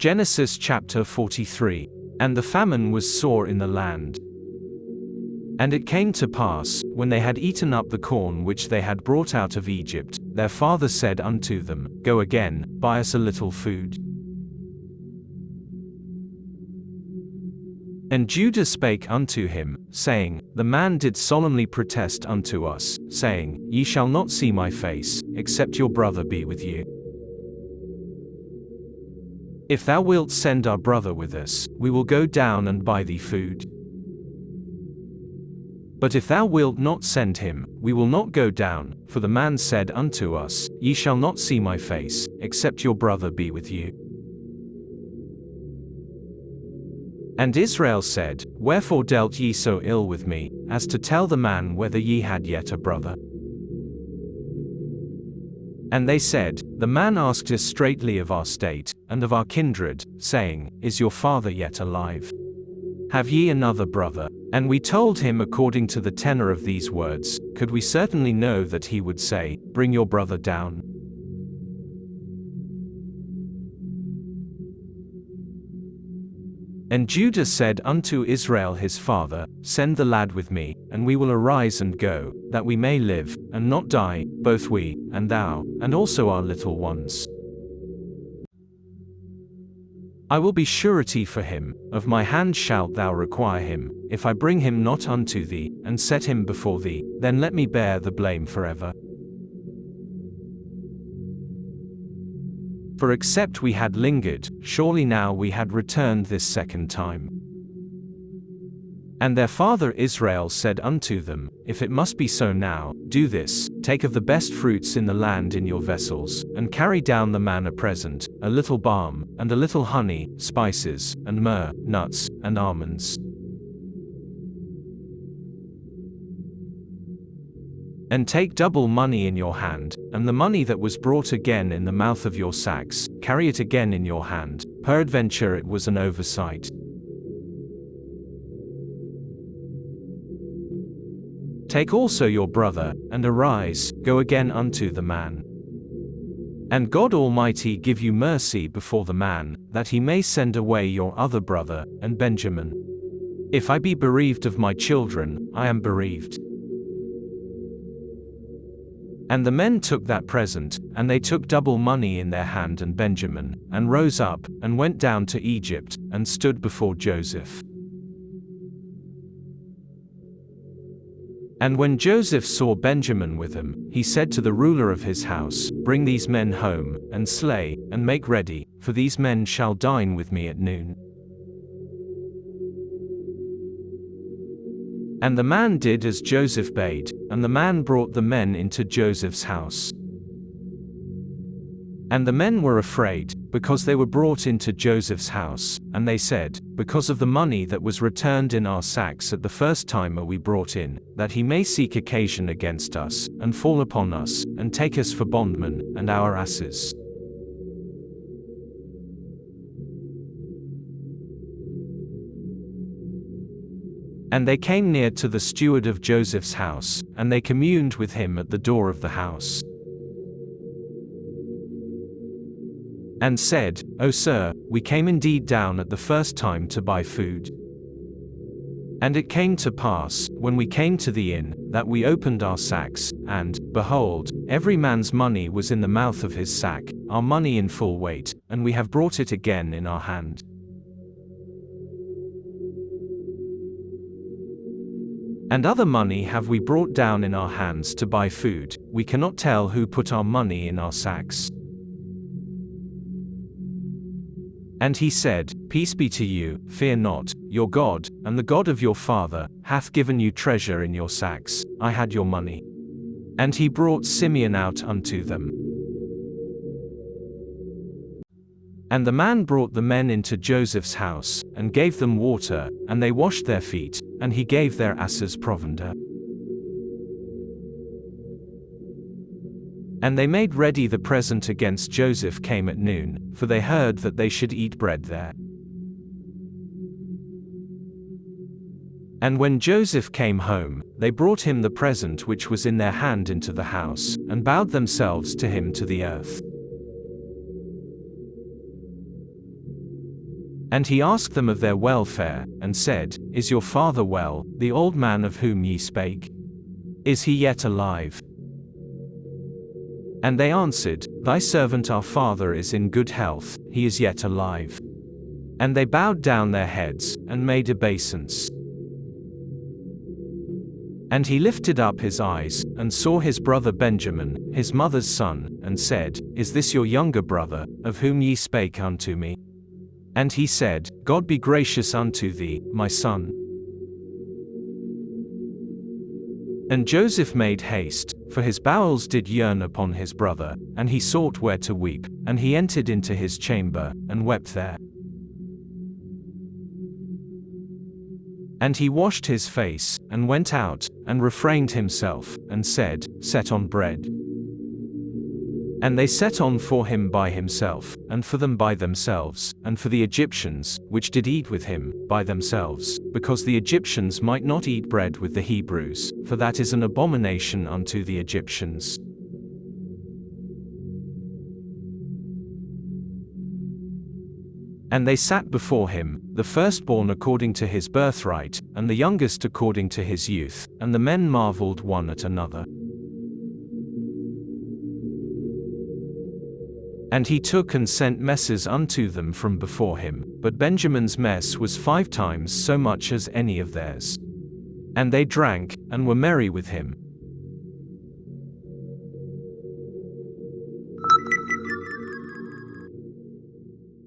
Genesis chapter 43. And the famine was sore in the land. And it came to pass, when they had eaten up the corn which they had brought out of Egypt, their father said unto them, Go again, buy us a little food. And Judah spake unto him, saying, The man did solemnly protest unto us, saying, Ye shall not see my face, except your brother be with you. If thou wilt send our brother with us, we will go down and buy thee food. But if thou wilt not send him, we will not go down, for the man said unto us, Ye shall not see my face, except your brother be with you. And Israel said, Wherefore dealt ye so ill with me, as to tell the man whether ye had yet a brother? And they said, The man asked us straitly of our state, and of our kindred, saying, Is your father yet alive? Have ye another brother? And we told him according to the tenor of these words, could we certainly know that he would say, Bring your brother down. And Judah said unto Israel his father, Send the lad with me, and we will arise and go, that we may live, and not die, both we, and thou, and also our little ones. I will be surety for him, of my hand shalt thou require him, if I bring him not unto thee, and set him before thee, then let me bear the blame forever. For except we had lingered, surely now we had returned this second time. And their father Israel said unto them, If it must be so now, do this, take of the best fruits in the land in your vessels, and carry down the man a present, a little balm, and a little honey, spices, and myrrh, nuts, and almonds. And take double money in your hand, and the money that was brought again in the mouth of your sacks, carry it again in your hand, peradventure it was an oversight. Take also your brother, and arise, go again unto the man. And God Almighty give you mercy before the man, that he may send away your other brother, and Benjamin. If I be bereaved of my children, I am bereaved. And the men took that present, and they took double money in their hand and Benjamin, and rose up, and went down to Egypt, and stood before Joseph. And when Joseph saw Benjamin with him, he said to the ruler of his house, Bring these men home, and slay, and make ready, for these men shall dine with me at noon. And the man did as Joseph bade, and the man brought the men into Joseph's house. And the men were afraid, because they were brought into Joseph's house, and they said, Because of the money that was returned in our sacks at the first time are we brought in, that he may seek occasion against us, and fall upon us, and take us for bondmen, and our asses. And they came near to the steward of Joseph's house, and they communed with him at the door of the house. And said, O sir, we came indeed down at the first time to buy food. And it came to pass, when we came to the inn, that we opened our sacks, and, behold, every man's money was in the mouth of his sack, our money in full weight, and we have brought it again in our hand. And other money have we brought down in our hands to buy food, we cannot tell who put our money in our sacks. And he said, Peace be to you, fear not, your God, and the God of your father, hath given you treasure in your sacks, I had your money. And he brought Simeon out unto them. And the man brought the men into Joseph's house, and gave them water, and they washed their feet, and he gave their asses provender. And they made ready the present against Joseph came at noon, for they heard that they should eat bread there. And when Joseph came home, they brought him the present which was in their hand into the house, and bowed themselves to him to the earth. And he asked them of their welfare, and said, Is your father well, the old man of whom ye spake? Is he yet alive? And they answered, Thy servant our father is in good health, he is yet alive. And they bowed down their heads, and made obeisance. And he lifted up his eyes, and saw his brother Benjamin, his mother's son, and said, Is this your younger brother, of whom ye spake unto me? And he said, God be gracious unto thee, my son. And Joseph made haste, for his bowels did yearn upon his brother, and he sought where to weep, and he entered into his chamber, and wept there. And he washed his face, and went out, and refrained himself, and said, Set on bread. And they set on for him by himself, and for them by themselves, and for the Egyptians, which did eat with him, by themselves, because the Egyptians might not eat bread with the Hebrews, for that is an abomination unto the Egyptians. And they sat before him, the firstborn according to his birthright, and the youngest according to his youth, and the men marveled one at another. And he took and sent messes unto them from before him, but Benjamin's mess was 5 times so much as any of theirs. And they drank, and were merry with him,